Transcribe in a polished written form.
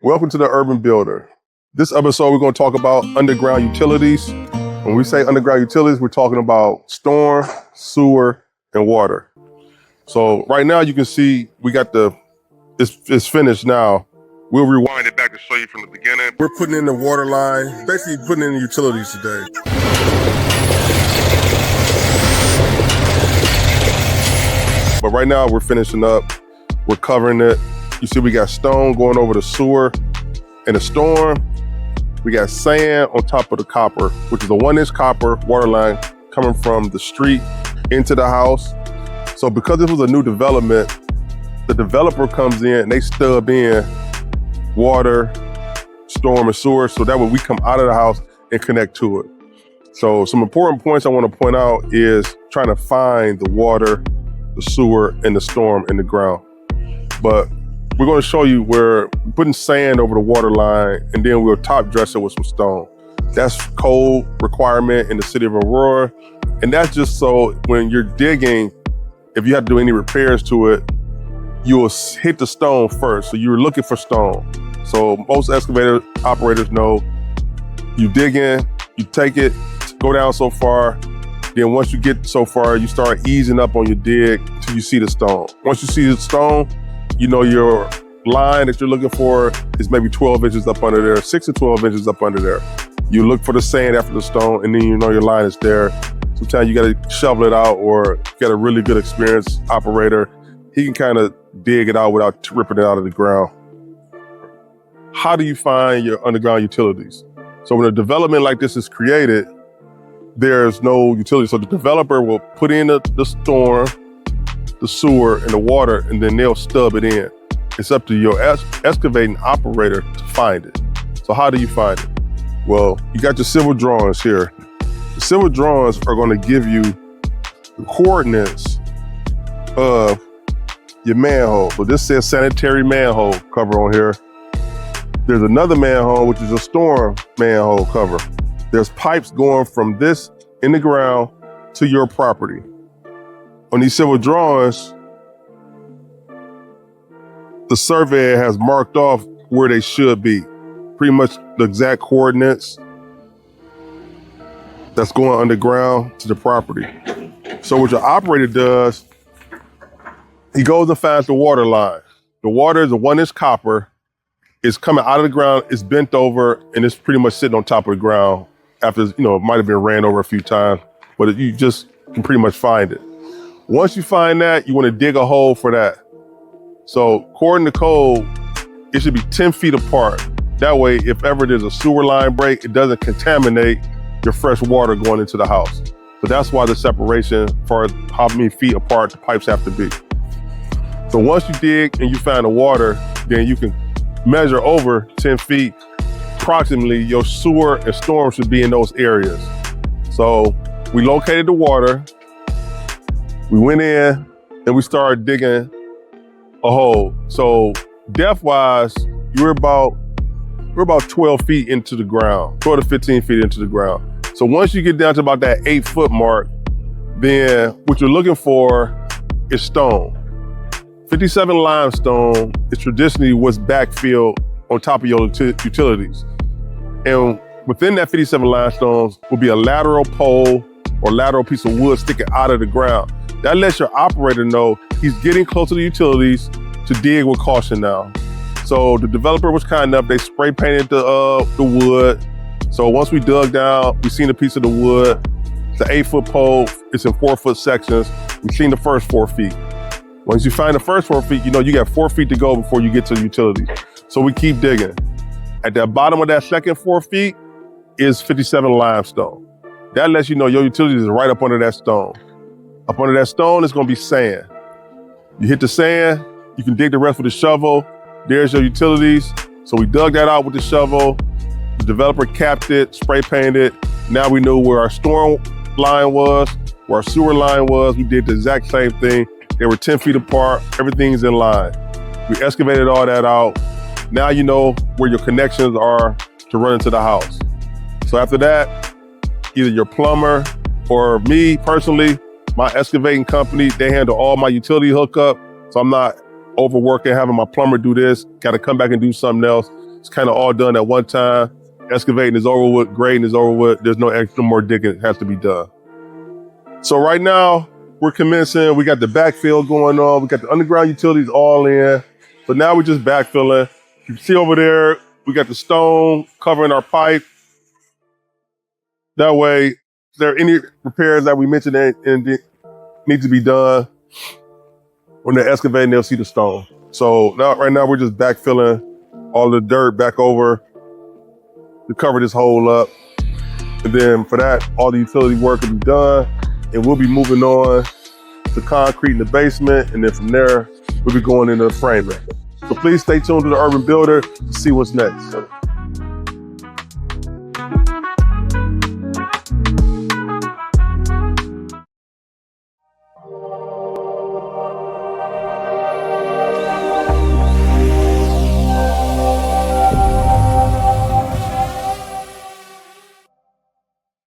Welcome to the Urban Builder. This episode, we're going to talk about underground utilities. When we say underground utilities, we're talking about storm, sewer, and water. So right now you can see we got it's finished now. We'll rewind it back to show you from the beginning. We're putting in the water line, basically putting in the utilities today. But right now we're finishing up. We're covering it. You see we got stone going over the sewer and the storm. We got sand on top of the copper, which is a 1-inch copper water line coming from the street into the house. So because this was a new development, the developer comes in and they stub in water, storm, and sewer, so that way we come out of the house and connect to it. So some important points I want to point out is trying to find the water, the sewer, and the storm in the ground. But we're going to show you where we're putting sand over the water line, and then we'll top dress it with some stone. That's code requirement in the city of Aurora. And that's just so when you're digging, if you have to do any repairs to it, you will hit the stone first. So you're looking for stone. So most excavator operators know you dig in, you take it, go down so far. Then once you get so far, you start easing up on your dig till you see the stone. Once you see the stone, you know your line that you're looking for is maybe 12 inches up under there, 6 to 12 inches up under there. You look for the sand after the stone, and then you know your line is there. Sometimes you got to shovel it out, or get a really good experienced operator. He can kind of dig it out without ripping it out of the ground. How do you find your underground utilities? So when a development like this is created, there's no utility. So the developer will put in the storm, the sewer, and the water, and then they'll stub it in. It's up to your excavating operator to find it. So how do you find it? Well, you got your civil drawings here. The civil drawings are going to give you the coordinates of your manhole. So this says sanitary manhole cover on here. There's another manhole, which is a storm manhole cover. There's pipes going from this in the ground to your property. On these civil drawings, the surveyor has marked off where they should be. Pretty much the exact coordinates that's going underground to the property. So what your operator does, he goes and finds the water line. The water is a 1-inch copper. It's coming out of the ground, it's bent over, and it's pretty much sitting on top of the ground after, it might have been ran over a few times, but you just can pretty much find it. Once you find that, you want to dig a hole for that. So according to code, it should be 10 feet apart. That way, if ever there's a sewer line break, it doesn't contaminate your fresh water going into the house. So that's why the separation for how many feet apart the pipes have to be. So once you dig and you find the water, then you can measure over 10 feet. Approximately, your sewer and storm should be in those areas. So we located the water. We went in and we started digging a hole. So depth-wise, we're about 12 feet into the ground, 12 to 15 feet into the ground. So once you get down to about that 8-foot mark, then what you're looking for is stone. 57 limestone is traditionally what's backfilled on top of your utilities. And within that 57 limestones will be a lateral pole or lateral piece of wood sticking out of the ground. That lets your operator know he's getting close to the utilities to dig with caution now. So the developer was kind enough, they spray painted the wood. So once we dug down, we seen a piece of the wood. It's an 8-foot pole, it's in 4-foot sections. We've seen the first 4 feet. Once you find the first 4 feet, you got 4 feet to go before you get to the utilities. So we keep digging. At the bottom of that second 4 feet is 57 limestone. That lets you know your utilities is right up under that stone. Up under that stone is gonna be sand. You hit the sand, you can dig the rest with a shovel. There's your utilities. So we dug that out with the shovel. The developer capped it, spray painted. Now we knew where our storm line was, where our sewer line was. We did the exact same thing. They were 10 feet apart, everything's in line. We excavated all that out. Now you know where your connections are to run into the house. So after that, either your plumber or me personally, my excavating company, they handle all my utility hookup. So I'm not overworking, having my plumber do this, got to come back and do something else. It's kind of all done at one time. Excavating is over with, grading is over with. There's no extra more digging that has to be done. So right now, we're commencing. We got the backfill going on. We got the underground utilities all in. So now we're just backfilling. You can see over there, we got the stone covering our pipe. That way, if there are any repairs that we mentioned and need to be done, when they're excavating, they'll see the stone. So now, right now, we're just backfilling all the dirt back over to cover this hole up. And then for that, all the utility work will be done. And we'll be moving on to concrete in the basement. And then from there, we'll be going into the framing. So please stay tuned to the Urban Builder to see what's next.